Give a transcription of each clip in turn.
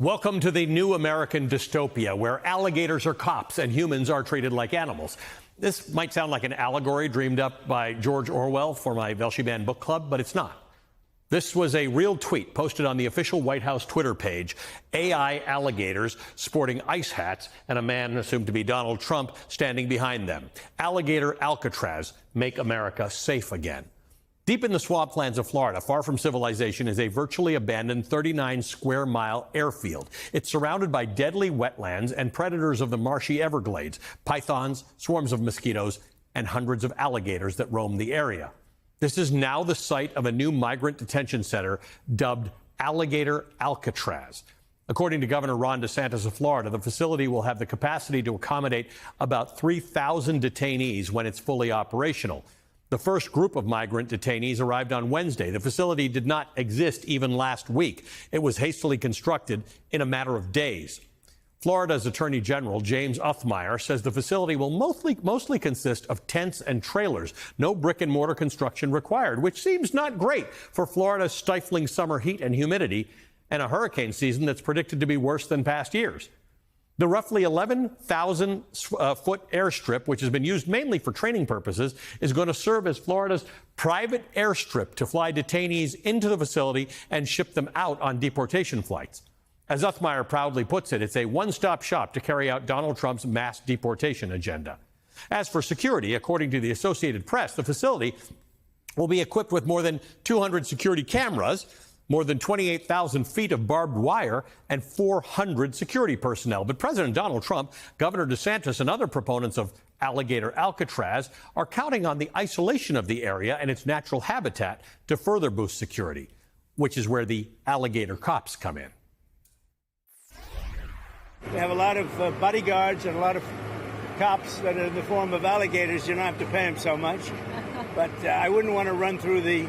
Welcome to the new American dystopia where alligators are cops and humans are treated like animals. This might sound like an allegory dreamed up by George Orwell for my Velshi book club, but it's not. This was a real tweet posted on the official White House Twitter page. AI alligators sporting ice hats and a man assumed to be Donald Trump standing behind them. Alligator Alcatraz, make America safe again. Deep in the swamplands of Florida, far from civilization, is a virtually abandoned 39-square-mile airfield. It's surrounded by deadly wetlands and predators of the marshy Everglades, pythons, swarms of mosquitoes, and hundreds of alligators that roam the area. This is now the site of a new migrant detention center dubbed Alligator Alcatraz. According to Governor Ron DeSantis of Florida, the facility will have the capacity to accommodate about 3,000 detainees when it's fully operational. The first group of migrant detainees arrived on Wednesday. The facility did not exist even last week. It was hastily constructed in a matter of days. Florida's Attorney General James Othmeier says the facility will mostly consist of tents and trailers. No brick and mortar construction required, which seems not great for Florida's stifling summer heat and humidity and a hurricane season that's predicted to be worse than past years. The roughly 11,000-foot airstrip, which has been used mainly for training purposes, is going to serve as Florida's private airstrip to fly detainees into the facility and ship them out on deportation flights. As Othmeier proudly puts it, it's a one-stop shop to carry out Donald Trump's mass deportation agenda. As for security, according to the Associated Press, the facility will be equipped with more than 200 security cameras, more than 28,000 feet of barbed wire, and 400 security personnel. But President Donald Trump, Governor DeSantis, and other proponents of Alligator Alcatraz are counting on the isolation of the area and its natural habitat to further boost security, which is where the alligator cops come in. We have a lot of bodyguards and a lot of cops that are in the form of alligators. You don't have to pay them so much. But I wouldn't want to run through the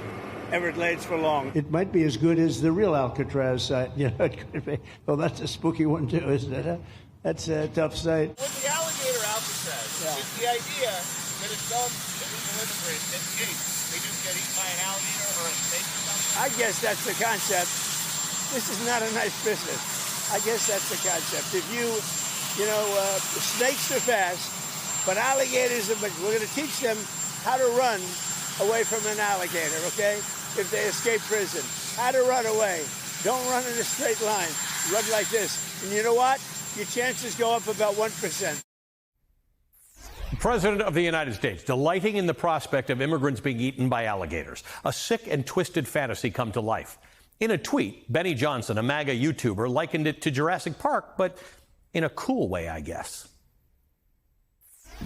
Everglades for long. It might be as good as the real Alcatraz site. You know, it could be. Well, that's a spooky one too, isn't it? Huh? That's a tough site. With the Alligator Alcatraz, is the idea that if some illegal immigrant escapes, they just get eaten by an alligator or a snake or something? I guess that's the concept. This is not a nice business. I guess that's the concept. If snakes are fast, but alligators are, but we're going to teach them how to run away from an alligator, okay? If they escape prison, how to run away. Don't run in a straight line. Run like this. And you know what? Your chances go up about 1%. President of the United States delighting in the prospect of immigrants being eaten by alligators. A sick and twisted fantasy come to life. In a tweet, Benny Johnson, a MAGA YouTuber, likened it to Jurassic Park, but in a cool way, I guess.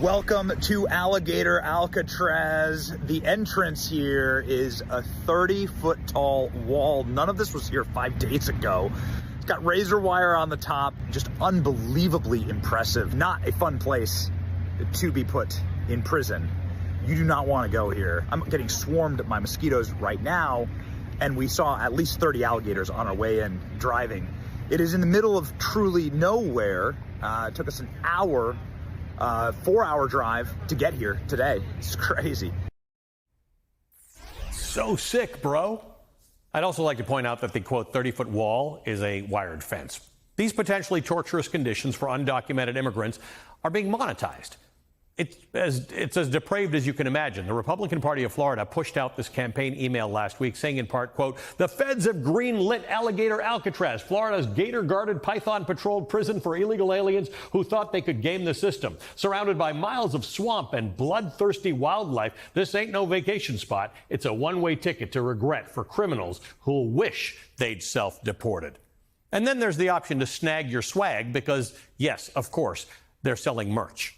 Welcome to Alligator Alcatraz. The entrance here is a 30-foot tall wall. None of this was here 5 days ago. It's got razor wire on the top. Just unbelievably impressive. Not a fun place to be put in prison. You do not want to go here. I'm getting swarmed by mosquitoes right now, and we saw at least 30 alligators on our way in driving. It is in the middle of truly nowhere. It took us an hour 4-hour drive to get here today. It's crazy. So sick, bro. I'd also like to point out that the, quote, 30-foot wall is a wired fence. These potentially torturous conditions for undocumented immigrants are being monetized. It's as depraved as you can imagine. The Republican Party of Florida pushed out this campaign email last week saying in part, quote, the feds have green-lit Alligator Alcatraz, Florida's gator-guarded, python-patrolled prison for illegal aliens who thought they could game the system. Surrounded by miles of swamp and bloodthirsty wildlife, this ain't no vacation spot. It's a one-way ticket to regret for criminals who'll wish they'd self-deported. And then there's the option to snag your swag because, yes, of course, they're selling merch.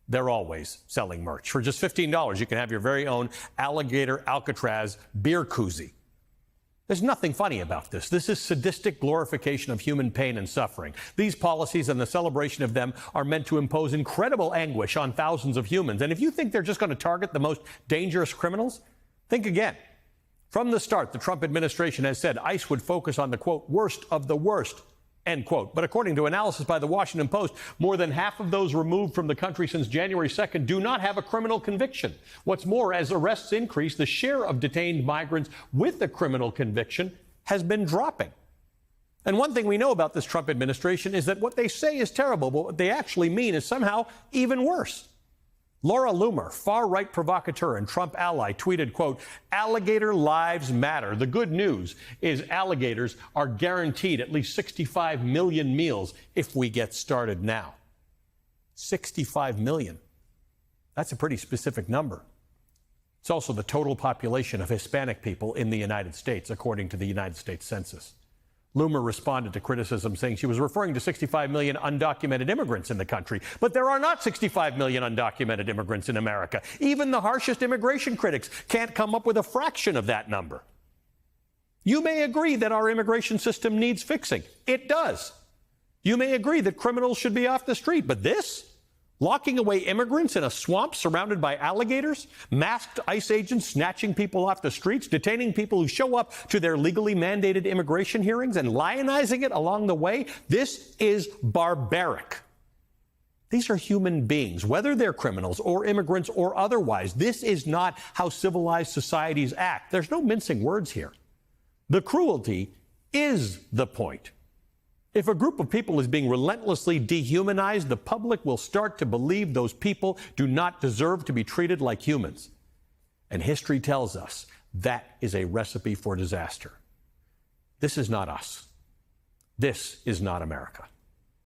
They're always selling merch. For just $15, you can have your very own Alligator Alcatraz beer koozie. There's nothing funny about this. This is sadistic glorification of human pain and suffering. These policies and the celebration of them are meant to impose incredible anguish on thousands of humans. And if you think they're just going to target the most dangerous criminals, think again. From the start, the Trump administration has said ICE would focus on the, quote, worst of the worst, end quote. But according to analysis by the Washington Post, more than half of those removed from the country since January 2nd do not have a criminal conviction. What's more, as arrests increase, the share of detained migrants with a criminal conviction has been dropping. And one thing we know about this Trump administration is that what they say is terrible, but what they actually mean is somehow even worse. Laura Loomer, far-right provocateur and Trump ally, tweeted, quote, "Alligator lives matter. The good news is alligators are guaranteed at least 65 million meals if we get started now." 65 million. That's a pretty specific number. It's also the total population of Hispanic people in the United States, according to the United States Census. Loomer responded to criticism, saying she was referring to 65 million undocumented immigrants in the country. But there are not 65 million undocumented immigrants in America. Even the harshest immigration critics can't come up with a fraction of that number. You may agree that our immigration system needs fixing. It does. You may agree that criminals should be off the street. But this? Locking away immigrants in a swamp surrounded by alligators, masked ICE agents snatching people off the streets, detaining people who show up to their legally mandated immigration hearings and lionizing it along the way. This is barbaric. These are human beings, whether they're criminals or immigrants or otherwise. This is not how civilized societies act. There's no mincing words here. The cruelty is the point. If a group of people is being relentlessly dehumanized, the public will start to believe those people do not deserve to be treated like humans. And history tells us that is a recipe for disaster. This is not us. This is not America.